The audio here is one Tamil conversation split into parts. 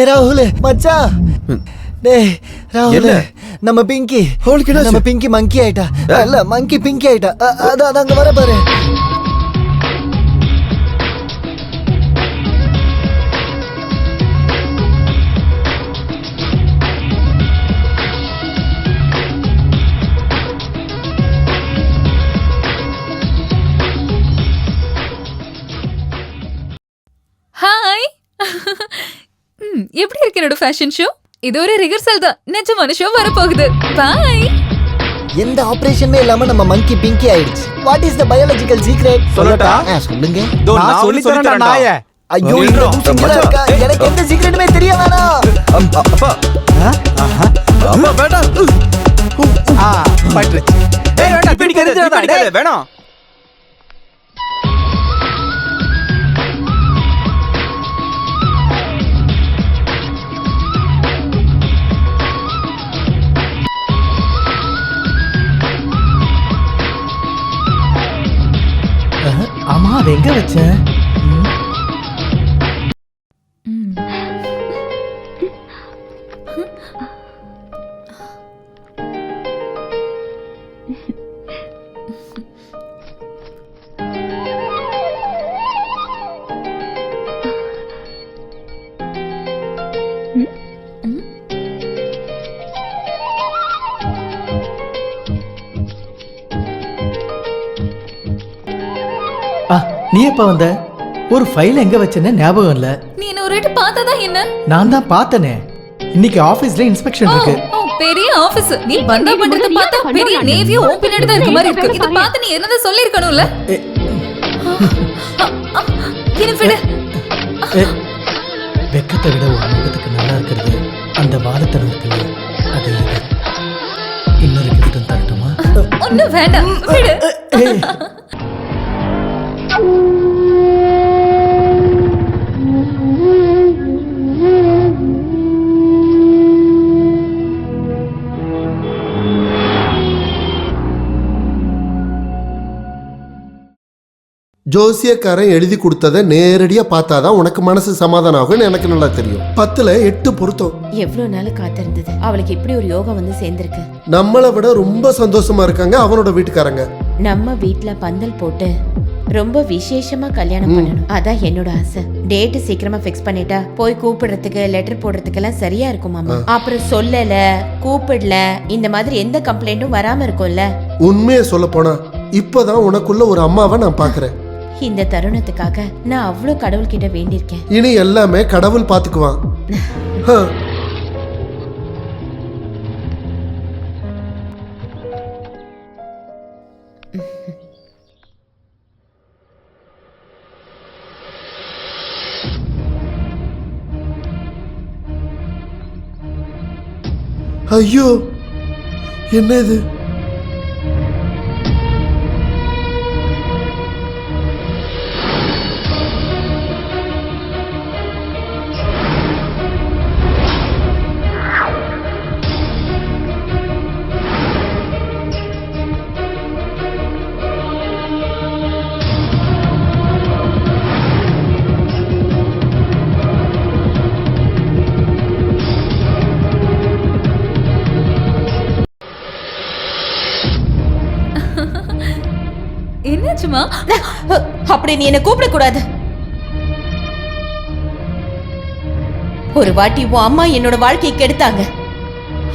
ராகுல் மச்சான். டேய் ராகுல், நம்ம பிங்கி மங்கி ஆயிட்டா. இல்ல மங்கி பிங்கி ஆயிட்டா. அதான் அங்க வர பாரு. ஹாய், எப்படி இருக்கு என்னோட ஃபேஷன் ஷோ? இது ஒரு ரிஹர்சல் தான், நிஜமான ஷோ வரப்போகுது. பாய். எந்த ஆபரேஷனுமே இல்லாம நம்ம மங்கி பிங்கி ஆயிடுச்சு. What is the biological secret? சொல்லட்டா? சொல்லுங்க. நான் சொல்லி தரேன் நாயே. ஐயோ, எனக்கு எந்த சீக்ரெட்டுமே தெரிய வேணாம். அப்பா அம்மா வேண்டாம். பட்ரு. ஏய் வேண்டாம், பிடிக்காத வேணாம். ஆமா, அது எங்க வச்ச? நீ எப்ப வந்த? ஒரு ஃபைல் எங்க வச்சேன்னு ஞாபகம் இல்ல. நீ என்ன ஒரு வாட்டி பார்த்ததா என்ன? நான் தான் பார்த்தனே. இன்னைக்கு ஆபீஸ்ல இன்ஸ்பெக்ஷன் இருக்கு. ஓ, பெரிய ஆபீஸ். நீ பந்தா பண்றத பார்த்தா பெரிய நேவியோ ஓபன் தான் இருக்க மாதிரி இருக்கு. இத பார்த்து நீ என்னத சொல்லி இருக்கணும்ல? என்ன விடு. வெக்கத்தை விட ஒரு முகத்துக்கு நல்லா இருக்கிறது அந்த வாதத்தனம் இருக்குல்ல, அது இன்னொரு கிஃப்ட் தரட்டுமா? ஒண்ணும் வேண்டாம், விடு. ஜோசியக்காரன் எழுதி கொடுத்ததை நேரடியா பார்த்தாதான் உனக்கு மனசு சமாதானம் ஆகும்னு எனக்கு நல்லா தெரியும். 10ல் 8 பொருத்தம். எவ்வளவு நாள் காத்திருந்தது. அவளுக்கு இப்படி ஒரு யோகம் வந்து சேர்ந்திருக்கு. நம்மளை விட ரொம்ப சந்தோஷமா இருக்காங்க அவனோட வீட்டுக்காரங்க. நம்ம வீட்டுல பந்தல் போட்டு ரொம்ப விசேஷமா கல்யாணம் பண்ணணும், அதான் என்னோட ஆசை. டேட் சீக்கிரமா ஃபிக்ஸ் பண்ணிட்டா போய் கூப்பிடுறதுக்கு லெட்டர் போடுறதுக்கு எல்லாம் சரியா இருக்கும் மாமா. அப்புறம் சொல்லல கூப்பிடல இந்த மாதிரி எந்த கம்ப்ளைண்ட்டும் வராம இருக்கும்ல. உண்மையை சொல்ல போனா இப்பதான் உனக்குள்ள ஒரு அம்மாவை நான் பாக்குறேன். இந்த தருணத்துக்காக நான் அவ்வளவு கடவுள்கிட்ட வேண்டியிருக்கேன். இனி எல்லாமே கடவுள் பாத்துக்குவான். ஐயோ, என்ன இது? என்னாச்சுமா? அப்படி நீ என்ன கூப்பிட கூடாது. ஒரு வாட்டி உன் அம்மா என்னோட வாழ்க்கையை கெடுத்தாங்க,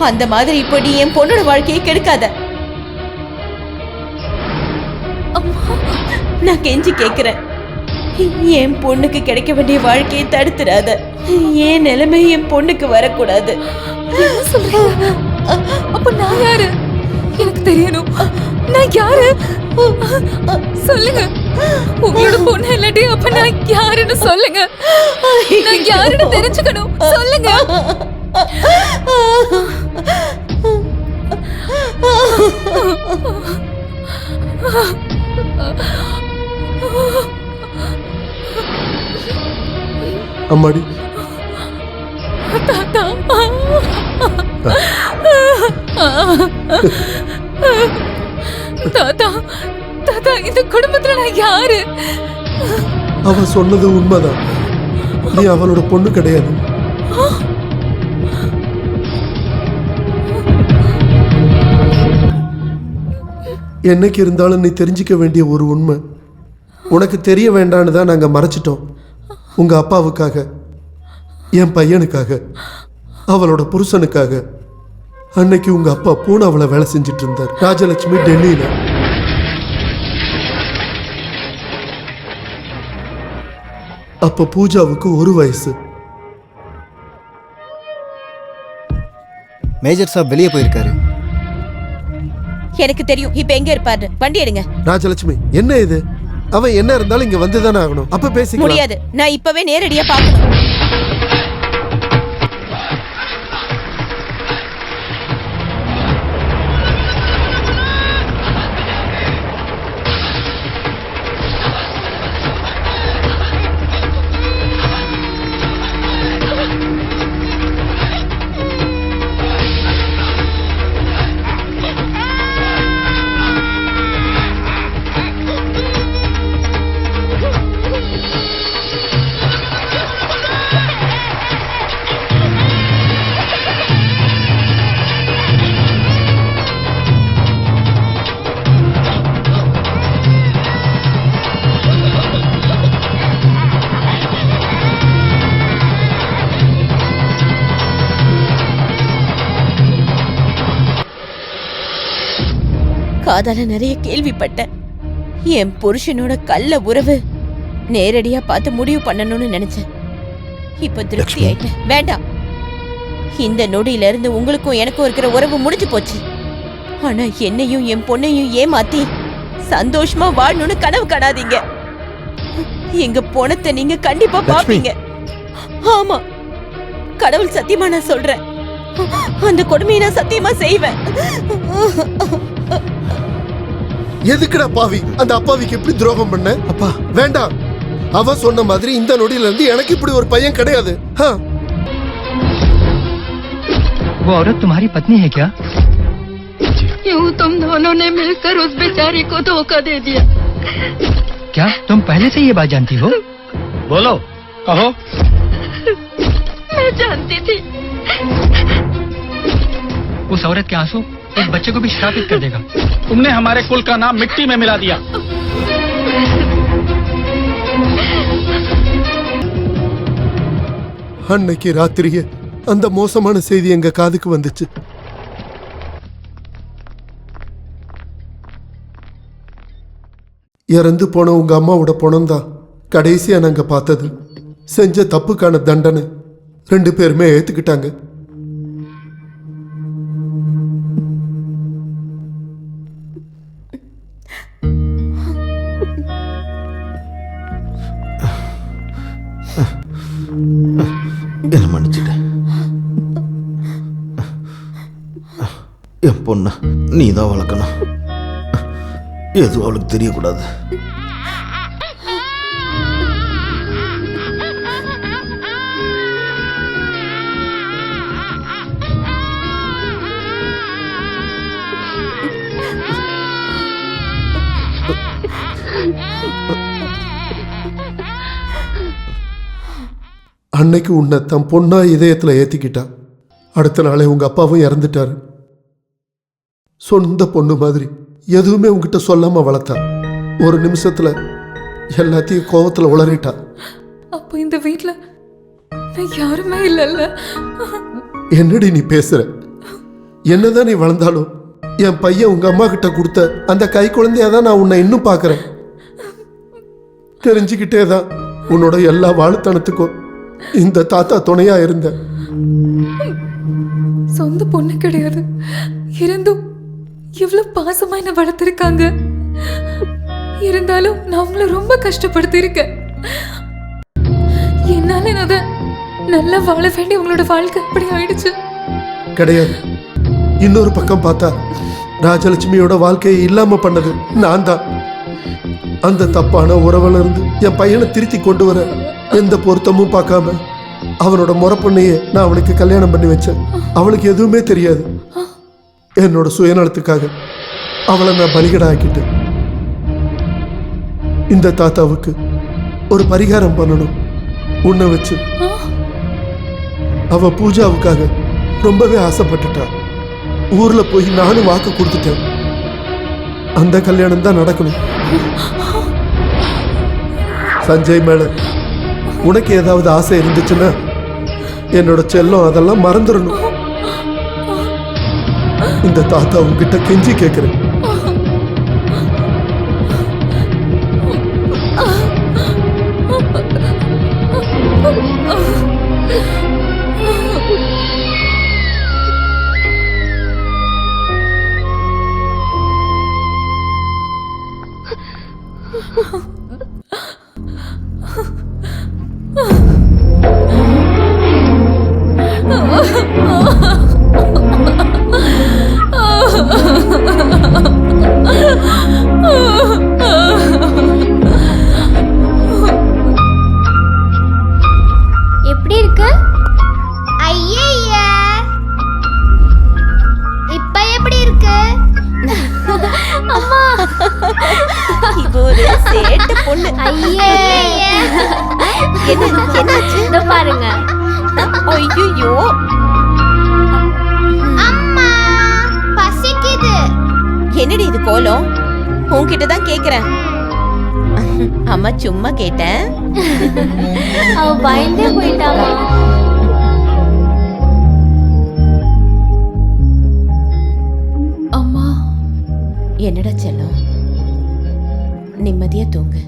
அந்த மாதிரி இப்போ நீ என் பொண்ணோட வாழ்க்கையை கெடுக்காத. நான் கெஞ்சி கேக்குறேன், என் பொண்ணுக்கு கிடைக்க வேண்டிய வாழ்க்கையை தடுத்துடாத. என் நிலைமை என் பொண்ணுக்கு வரக்கூடாது. அப்ப நான் யாரு? எனக்கு தெரியணும். நான் யாரு சொல்லுங்க. உங்களோட பொண்ணு இல்லாட்டி அப்ப நான் யாருன்னு சொல்லுங்க. நான் யாருன்னு தெரிஞ்சுக்கணும், சொல்லுங்க. அம்மாடி, தாத்தா தாத்தா தாத்தா, இந்த குடும்பத்துல நான் யாரு? அவ சொன்னது உண்மைதான். நீ அவளோட பொண்ணு கிடையாது. என்னைக்கு இருந்தாலும் நீ தெரிஞ்சிக்க வேண்டிய ஒரு உண்மை உனக்கு தெரிய வேண்டான்னு தான் நாங்கள் மறைச்சிட்டோம். உங்க அப்பாவுக்காக, என் பையனுக்காக, அவளோட புருஷனுக்காக. அன்னைக்கு உங்க அப்பா பூனாவுல வேலை செஞ்சிட்டு இருந்தார், ராஜலட்சுமி டெல்லியில. அப்ப பூஜாவுக்கு 1 வயசு. மேஜர் சாப் வெளியே போயிருக்காரு. எனக்கு தெரியும் இப்ப எங்க இருப்பாரு. வண்டி எடுங்க. ராஜலட்சுமி, என்ன இது? அவன் என்ன இருந்தாலும் இங்க வந்துதானே ஆகணும். அப்ப பேசிக்கலாம். முடியாது, நான் இப்பவே நேரடியா பார்க்கணும். காதால நிறைய கேள்விப்பட்டேன். என் புருஷனோட கள்ள உறவு நேரடியா பார்த்து முடிவு பண்ணணும்னு நினைச்சேன். இப்ப திருப்தி ஆயிட்டேன். வேண்டாம், இந்த நொடியில இருந்து உங்களுக்கும் எனக்கும் இருக்கிற உறவு முடிஞ்சு போச்சு. ஆனா என்னையும் என் பொண்ணையும் ஏமாத்தி சந்தோஷமா வாழணும்னு கனவு காணாதீங்க. எங்க பொணத்தை நீங்க கண்டிப்பா பாப்பீங்க. ஆமா, கடவுள் சத்தியமா நான் சொல்றேன். அந்த கொடுமையை நான் சத்தியமா செய்வேன். எதுக்குடா பாவி அந்த அப்பாவிக்கு எப்படி துரோகம் பண்ண? அப்பா வேண்டாம். அவ சொன்ன மாதிரி இந்த நொடியில இருந்து எனக்கு இப்படி ஒரு பையன் கிடையாது. वो औरत तुम्हारी पत्नी है क्या? यूं तुम दोनों ने मिलकर उस बेचारी को धोखा दे दिया। क्या तुम पहले से ये बात जानती हो? बोलो, कहो। मैं जानती थी। उस औरत के आंसू इस बच्चे को भी श्रापित कर देगा। तुमने हमारे कुल का नाम मिट्टी में मिला दिया। அன்னைக்கு ராத்திரியே அந்த மோசமான செய்தி எங்க காதுக்கு வந்துச்சு. இறந்து போன உங்க அம்மாவோட பணம்தான் கடைசியா நாங்க பார்த்தது. செஞ்ச தப்புக்கான தண்டனை 2 பேருமே ஏத்துக்கிட்டாங்க. என்ன மன்னிச்சிட்டேன். என் பொண்ண நீ தான் வளர்க்கணும். எதுவும் அவளுக்கு தெரியக்கூடாது. அன்னைக்கு உன்னை தன் பொண்ணா இதயத்தில் ஏத்திக்கிட்டா. அடுத்த நாளே உங்க அப்பாவும் இறந்துட்டாரு. சொந்த பொண்ணு மாதிரி எதுவுமே உங்ககிட்ட சொல்லாம வளர்த்தா. ஒரு நிமிஷத்துல எல்லாத்தையும் கோவத்துல உளறிட்டா. அப்போ இந்த வீட்ல நான் யாருமே இல்லைல்ல. என்னடி நீ பேசுற? என்னதான் நீ வளர்ந்தாலும் என் பையன் உங்க அம்மா கிட்ட கொடுத்த அந்த கை குழந்தையாதான் நான் உன்னை இன்னும் பார்க்கறேன். தெரிஞ்சுக்கிட்டே தான் உன்னோட எல்லா வாழுத்தனத்துக்கும் இந்த தாத்தா துணையா இருந்த. சொந்த பொண்ணு கிடையாது, இருந்தும் எவ்வளவு பாசமா என்ன வளர்த்திருக்காங்க. இருந்தாலும் நான் உங்களை ரொம்ப கஷ்டப்படுத்திருக்கேன். என்னால அத நல்லா வாழ வேண்டிய உங்களோட வாழ்க்கை அப்படி ஆயிடுச்சு. கிடையாது. இன்னொரு பக்கம் பார்த்தா ராஜலட்சுமியோட வாழ்க்கையை இல்லாம பண்ணது நான் தான். அந்த தப்பான உறவுல இருந்து என் பையனை திருத்தி கொண்டு வர எந்த பொருத்தமும் பார்க்காம அவனோட முறப்பொண்ணையே நான் அவனுக்கு கல்யாணம் பண்ணி வச்சேன். அவளுக்கு எதுவுமே தெரியாது. என்னோட சுயநலத்துக்காக அவளை நான் பலிகடா ஆக்கிட்டேன். இந்த தாத்தாவுக்கு ஒரு பரிகாரம் பண்ணணும். உன்னை வச்சு. அவ பூஜாவுக்காக ரொம்பவே ஆசைப்பட்டுட்டா. ஊர்ல போய் நானும் வாக்கு கொடுத்துட்டேன். அந்த கல்யாணம் தான் நடக்கணும். சஞ்சய் மேல உனக்கு ஏதாவது ஆசை இருந்துச்சுன்னா என்னோட செல்லம் அதெல்லாம் மறந்துடணும். இந்த தாத்தா உன்கிட்ட கெஞ்சி கேட்கிறேன். எப்படி இருக்கு? ஐயையே, இப்ப எப்படி இருக்கு? அம்மா, இது ஒரு சேட்டு பொண்ணு. ஐயே, என்னாச்சு? இதோ பாருங்க. ஐயோ, அம்மா, பசிக்குது. என்னடி இது கோலம்? உன்கிட்ட தான் கேக்குறேன். அம்மா சும்மா கேட்டேன். அவ பயந்தே போயிட்டாமா. அம்மா, என்னடா செல்லம், நிம்மதியா தூங்கு.